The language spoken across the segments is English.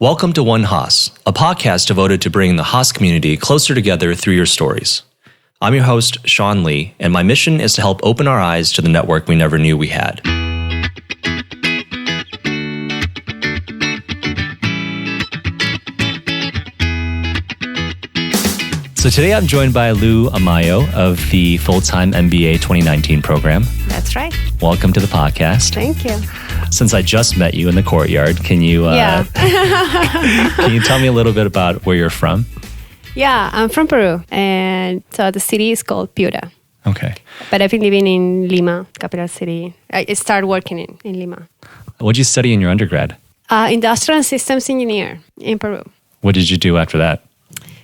Welcome to One Haas, a podcast devoted to bringing the Haas community closer together through your stories. I'm your host, Sean Lee, and my mission is to help open our eyes to the network we never knew we had. So today I'm joined by Lou Amayo of the full-time MBA 2019 program. That's right. Welcome to the podcast. Thank you. Since I just met you in the courtyard, can you can you tell me a little bit about where you're from? Yeah, I'm from Peru, and so the city is called Piura. Okay. But I've been living in Lima, capital city. I started working in Lima. What did you study in your undergrad? Industrial and systems engineer in Peru. What did you do after that?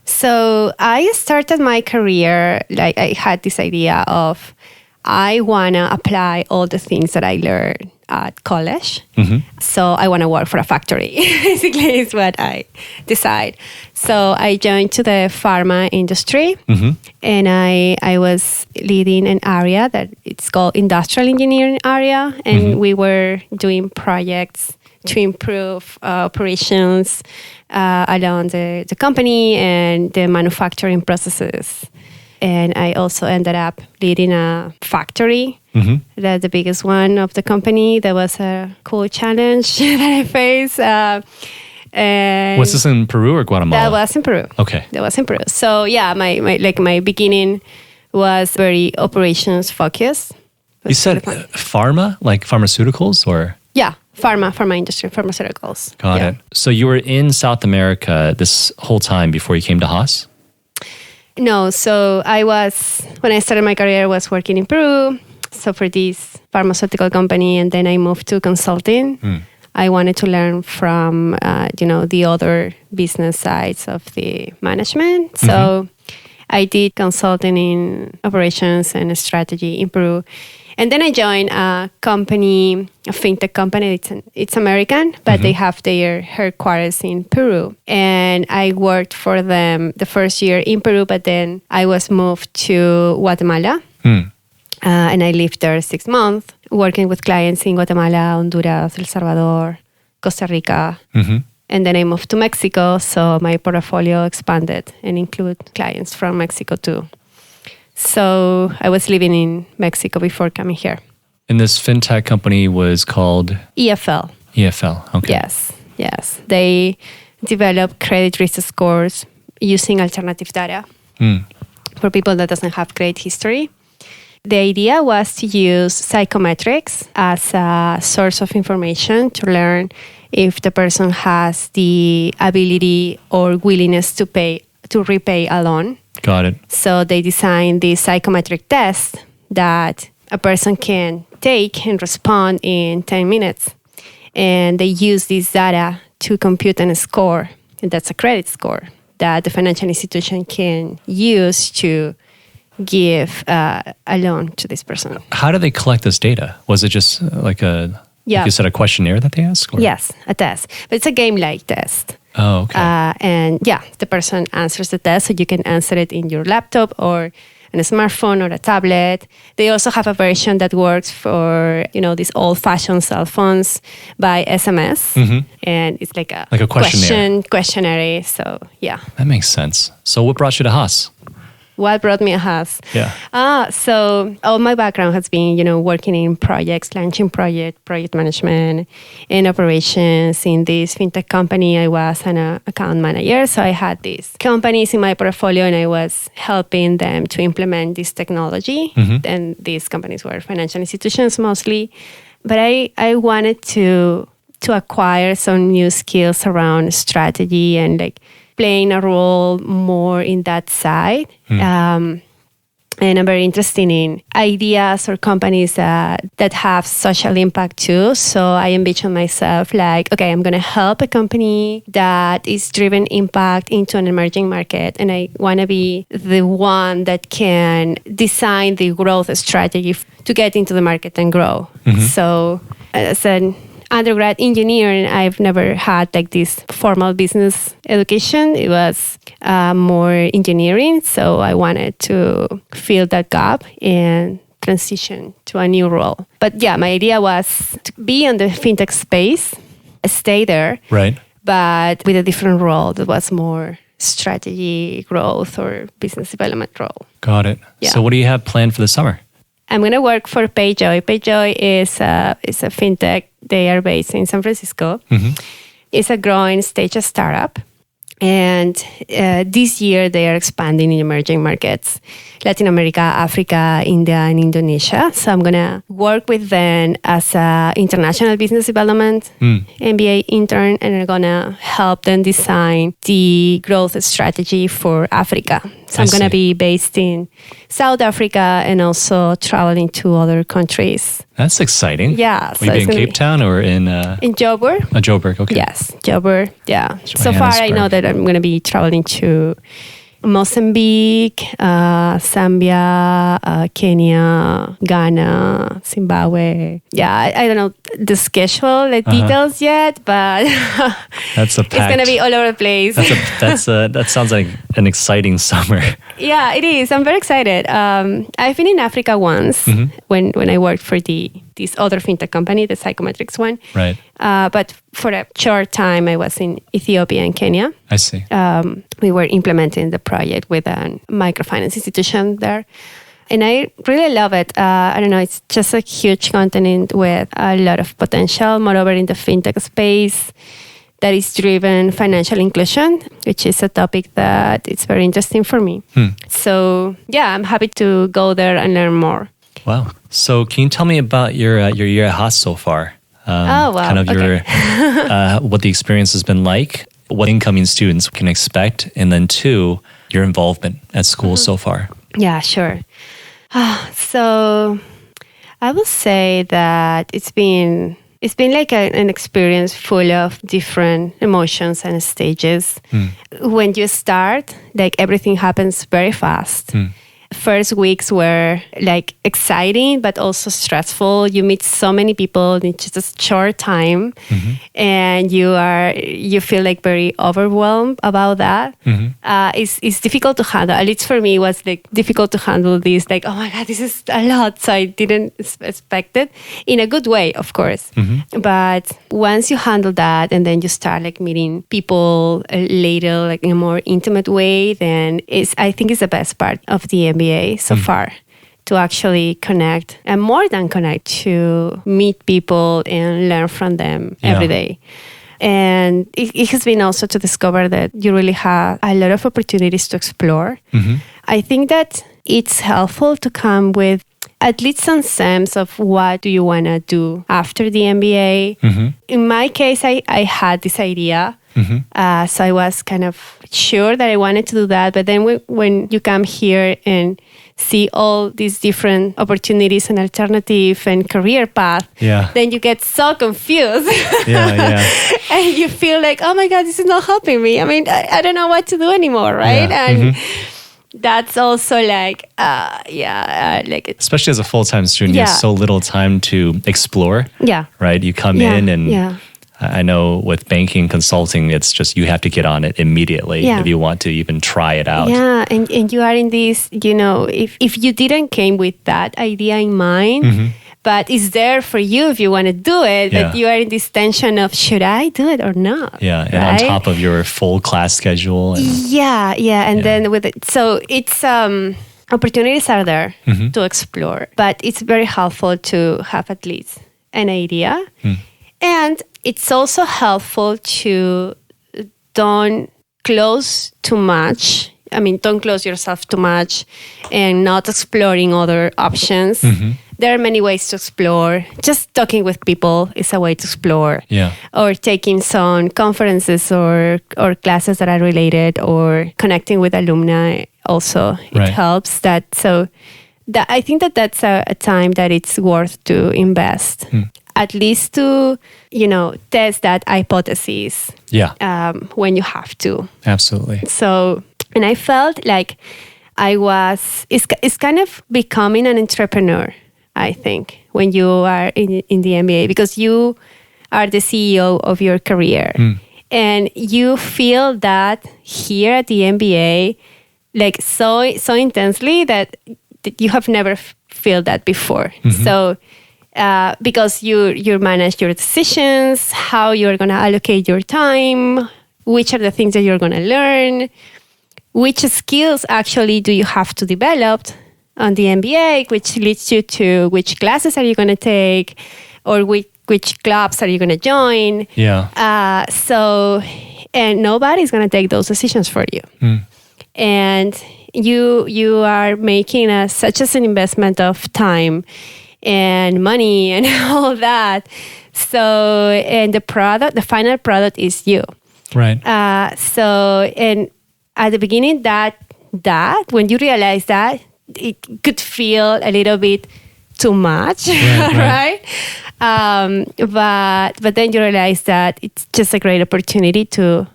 So I started my career, like I had this idea of I want to apply all the things that I learned at college. Mm-hmm. So I want to work for a factory, basically is what I decide. So I joined to the pharma industry, mm-hmm. and I was leading an area that it's called industrial engineering area, and mm-hmm. we were doing projects to improve operations along the company and the manufacturing processes. And I also ended up leading a factory, mm-hmm. that's the biggest one of the company. That was a cool challenge that I faced. Was this in Peru or Guatemala? That was in Peru. Okay. That was in Peru. So yeah, my beginning was very operations focused. You said pharma, like pharmaceuticals, or? Yeah, pharma industry, pharmaceuticals. Got it. So you were in South America this whole time before you came to Haas? No, so when I started my career, I was working in Peru, so for this pharmaceutical company, and then I moved to consulting. I wanted to learn from, the other business sides of the management. Mm-hmm. So I did consulting in operations and strategy in Peru. And then I joined a company, a Fintech company. It's American, but mm-hmm. they have their headquarters in Peru. And I worked for them the first year in Peru, but then I was moved to Guatemala. And I lived there 6 months, working with clients in Guatemala, Honduras, El Salvador, Costa Rica. Mm-hmm. And then I moved to Mexico, so my portfolio expanded and include clients from Mexico too. So I was living in Mexico before coming here. And this fintech company was called? EFL. EFL, okay. Yes. They develop credit risk scores using alternative data for people that doesn't have credit history. The idea was to use psychometrics as a source of information to learn if the person has the ability or willingness to repay a loan. Got it. So they designed the psychometric test that a person can take and respond in 10 minutes. And they use this data to compute a score, and that's a credit score that the financial institution can use to give a loan to this person. How do they collect this data? Was it just like like you said, a questionnaire that they ask? Or? Yes, a test. But it's a game-like test. Oh, okay. And the person answers the test, so you can answer it in your laptop or on a smartphone or a tablet. They also have a version that works for, these old-fashioned cell phones by SMS. Mm-hmm. And it's like a questionnaire. So, yeah. That makes sense. So what brought you to Haas? What brought me a Haas? Yeah. So all my background has been, working in projects, launching project management, and operations. In this fintech company, I was an account manager. So I had these companies in my portfolio, and I was helping them to implement this technology. Mm-hmm. And these companies were financial institutions mostly. But I wanted to acquire some new skills around strategy and playing a role more in that side. And I'm very interested in ideas or companies that have social impact too. So I envision myself I'm going to help a company that is driven impact into an emerging market. And I want to be the one that can design the growth strategy to get into the market and grow. Mm-hmm. So as an undergrad engineer, and I've never had this formal business education. It was more engineering, so I wanted to fill that gap and transition to a new role. But my idea was to be in the fintech space, stay there, right? but with a different role that was more strategy, growth, or business development role. Got it. Yeah. So what do you have planned for the summer? I'm going to work for PayJoy. PayJoy is a fintech. They are based in San Francisco. It's a growing stage startup. And this year, they are expanding in emerging markets, Latin America, Africa, India, and Indonesia. So I'm going to work with them as an international business development MBA intern, and I'm going to help them design the growth strategy for Africa. So I'm going to be based in South Africa and also traveling to other countries. That's exciting. Yeah. Will you be in Cape Town or in Joburg? Joburg, okay. Yes, Joburg. Yeah. So far, I know that I'm going to be traveling to Mozambique, Zambia, Kenya, Ghana, Zimbabwe. Yeah, I don't know the schedule, the details yet, but that's a packed, it's going to be all over the place. That sounds like an exciting summer. Yeah, it is. I'm very excited. I've been in Africa once when I worked for this other fintech company, the psychometrics one. Right. But for a short time, I was in Ethiopia and Kenya. I see. We were implementing the project with a microfinance institution there. And I really love it. I don't know, it's just a huge continent with a lot of potential, moreover in the fintech space that is driven financial inclusion, which is a topic that is very interesting for me. So yeah, I'm happy to go there and learn more. Wow. So can you tell me about your year at Haas so far? Wow. Kind of your what the experience has been like, what incoming students can expect, and then 2, your involvement at school so far. Yeah, sure. So I will say that it's been like an experience full of different emotions and stages. When you start, like everything happens very fast. First weeks were like exciting, but also stressful. You meet so many people in just a short time, and you feel like very overwhelmed about that. It's difficult to handle. At least for me, it was like difficult to handle this. Like, oh my God, this is a lot. So I didn't expect it in a good way, of course. But once you handle that, and then you start like meeting people later, like in a more intimate way, then I think it's the best part of the MBA so far, to actually connect, and more than connect, to meet people and learn from them every day. And it has been also to discover that you really have a lot of opportunities to explore. I think that it's helpful to come with at least some sense of what do you want to do after the MBA. In my case, I had this idea. So I was kind of sure that I wanted to do that. But then when you come here and see all these different opportunities and alternative and career path, then you get so confused. And you feel like, oh my God, this is not helping me. I mean, I don't know what to do anymore, right? And that's also like, like especially as a full-time student, you have so little time to explore. Right? You come in and I know with banking consulting, it's just you have to get on it immediately if you want to even try it out. Yeah, and you are in this, if you didn't came with that idea in mind, but it's there for you if you want to do it, but you are in this tension of, should I do it or not? Yeah, and on top of your full class schedule. And then with it, so it's opportunities are there to explore, but it's very helpful to have at least an idea. And it's also helpful to don't close too much. I mean, don't close yourself too much and not exploring other options. There are many ways to explore. Just talking with people is a way to explore. Or taking some conferences or classes that are related, or connecting with alumni also. It helps that. So I think that's a time that it's worth to invest. At least to, test that hypothesis when you have to. Absolutely. So, and I felt like it's kind of becoming an entrepreneur, I think, when you are in the MBA, because you are the CEO of your career. And you feel that here at the MBA, like so intensely that you have never felt that before. So because you manage your decisions, how you're going to allocate your time, which are the things that you're going to learn, which skills actually do you have to develop on the MBA, which leads you to which classes are you going to take, or which clubs are you going to join. Yeah. And nobody's going to take those decisions for you. And you are making such as an investment of time and money and all that. So, and the final product is you. Right. And at the beginning, that when you realize that, it could feel a little bit too much, right? But then you realize that it's just a great opportunity to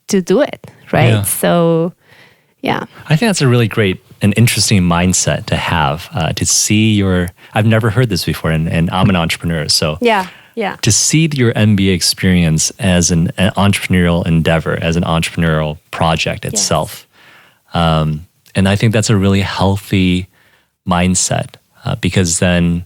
do it, right? Yeah. So, yeah. I think that's a really great and interesting mindset to have, to see I've never heard this before, and I'm an entrepreneur, so yeah. To see your MBA experience as an entrepreneurial endeavor, as an entrepreneurial project itself. Yes. And I think that's a really healthy mindset, because then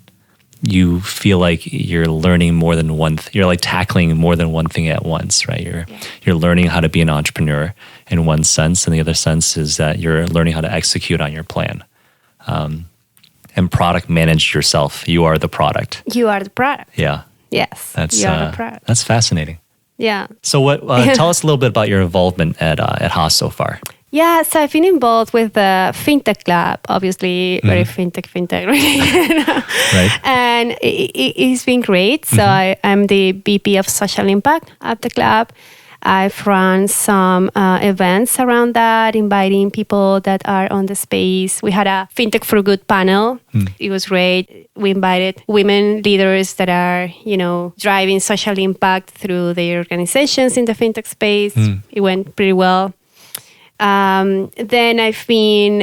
you feel like you're learning more than you're like tackling more than one thing at once, right? You're learning how to be an entrepreneur in one sense, and the other sense is that you're learning how to execute on your plan. And product manage yourself. You are the product. You are the product. Yeah. Yes. That's you are the product. That's fascinating. Yeah. So what? Tell us a little bit about your involvement at Haas so far. Yeah, so I've been involved with the Fintech Lab, obviously, very fintech, really. Right. And it's been great. So I'm the VP of Social Impact at the club. I've run some events around that, inviting people that are on the space. We had a Fintech for Good panel. It was great. We invited women leaders that are, driving social impact through their organizations in the fintech space. It went pretty well. Then I've been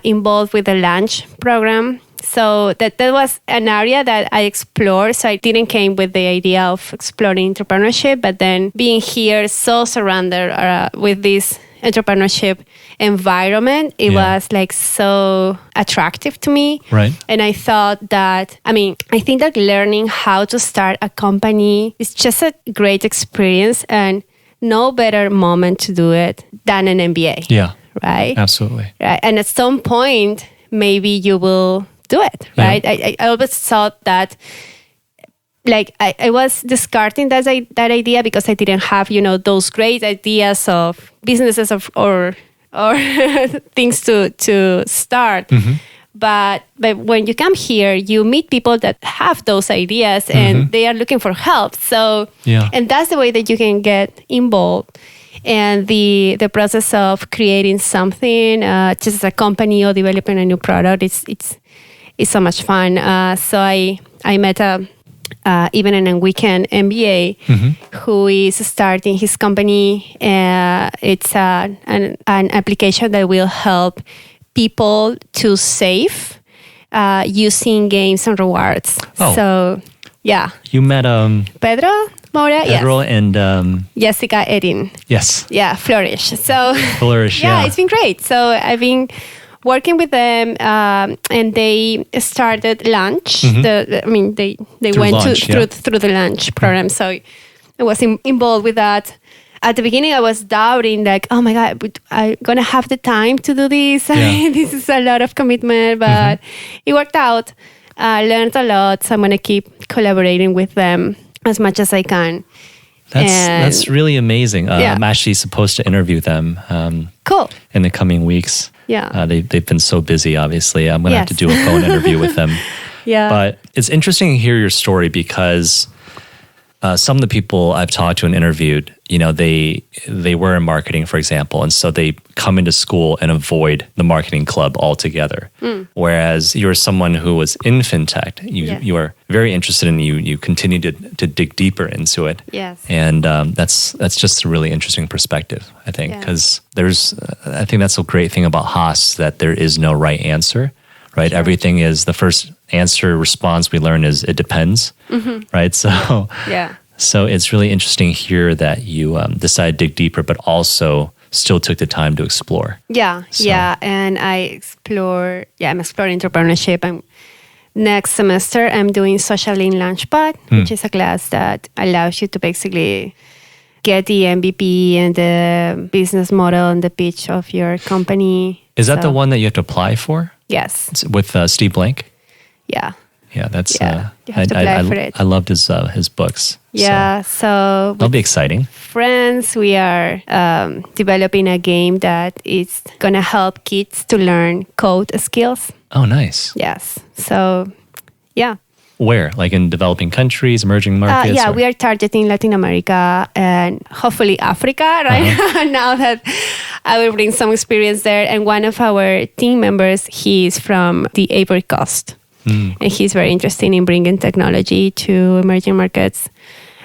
involved with the lunch program. So that was an area that I explored. So I didn't came with the idea of exploring entrepreneurship, but then being here so surrounded with this entrepreneurship environment, it was like so attractive to me. Right. And I thought that, I think that learning how to start a company is just a great experience, and no better moment to do it than an MBA. Yeah. Right? Absolutely. Right. And at some point, maybe you will do it, right? Yeah. I always thought that, like, I was discarding that idea because I didn't have, those great ideas of businesses or things to start. But when you come here, you meet people that have those ideas and they are looking for help. So, and that's the way that you can get involved. And the process of creating something, just as a company or developing a new product, it's so much fun. So I met even in a weekend MBA who is starting his company. It's an application that will help people to save using games and rewards. Oh. So, yeah. You met Pedro Moura, Pedro and Jessica Erin. Yes. Yeah, Flourish. So Flourish. Yeah, it's been great. So I've been working with them, and they started lunch. They went lunch, through the lunch program. So I was involved with that. At the beginning, I was doubting, like, oh my God, I'm going to have the time to do this. This is a lot of commitment, but it worked out. I learned a lot, so I'm going to keep collaborating with them as much as I can. That's really amazing. I'm actually supposed to interview them cool. in the coming weeks. Yeah. They've been so busy, obviously. I'm going to have to do a phone interview with them. Yeah. But it's interesting to hear your story because some of the people I've talked to and interviewed, they were in marketing, for example, and so they come into school and avoid the marketing club altogether. Whereas you're someone who was in fintech, you are very interested in you continue to dig deeper into it. Yes. And that's just a really interesting perspective, I think, because I think that's a great thing about Haas, that there is no right answer, right? Sure. Everything is, the first response we learn is it depends, right? So yeah. So it's really interesting here that you decided to dig deeper, but also still took the time to explore. Yeah, and I'm exploring entrepreneurship. I'm next semester, I'm doing Social in Launchpad, which is a class that allows you to basically get the MVP and the business model and the pitch of your company. Is that the one that you have to apply for? Yes. It's with Steve Blank? Yeah. Yeah, that's. You have to apply for it. I loved his books. Yeah, so that'll be exciting. Friends, we are developing a game that is gonna help kids to learn code skills. Oh, nice. Yes. So, yeah. Where? Like in developing countries, emerging markets? Yeah, we are targeting Latin America and hopefully Africa, right? Now that I will bring some experience there. And one of our team members, he's from the Ivory Coast. And he's very interested in bringing technology to emerging markets.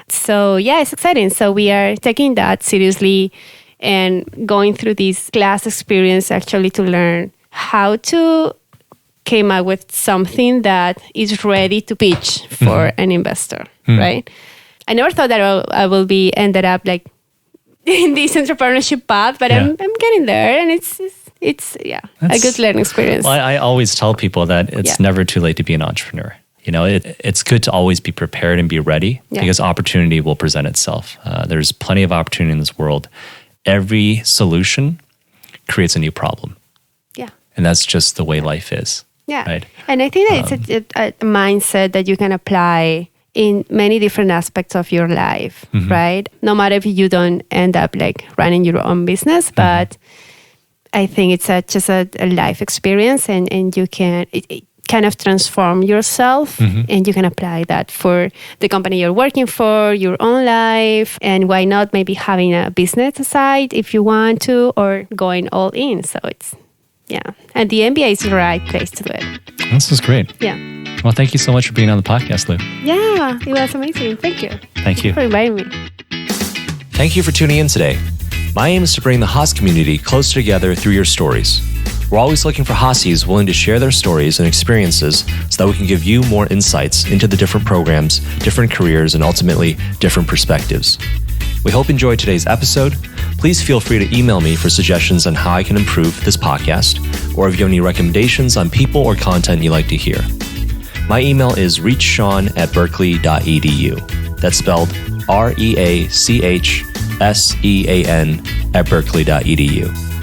So, yeah, it's exciting. So we are taking that seriously and going through this class experience actually to learn how to came up with something that is ready to pitch for an investor, right? I never thought that I will be ended up like in this entrepreneurship path, but I'm getting there, and it's a good learning experience. Well, I always tell people that it's never too late to be an entrepreneur. You know, it's good to always be prepared and be ready because opportunity will present itself. There's plenty of opportunity in this world. Every solution creates a new problem. Yeah. And that's just the way life is. Yeah. Right? And I think that it's a mindset that you can apply in many different aspects of your life, right? No matter if you don't end up like running your own business, but I think it's just a life experience and you can it kind of transform yourself and you can apply that for the company you're working for, your own life, and why not maybe having a business aside if you want to, or going all in. So it's, and the MBA is the right place to do it. This is great. Yeah. Well, thank you so much for being on the podcast, Lou. Yeah, it was amazing. Thank you. Thank you for inviting me. Thank you for tuning in today. My aim is to bring the Haas community closer together through your stories. We're always looking for Haasies willing to share their stories and experiences so that we can give you more insights into the different programs, different careers, and ultimately different perspectives. We hope you enjoyed today's episode. Please feel free to email me for suggestions on how I can improve this podcast, or if you have any recommendations on people or content you'd like to hear. My email is reachsean@berkeley.edu. That's spelled REACHSEAN@berkeley.edu.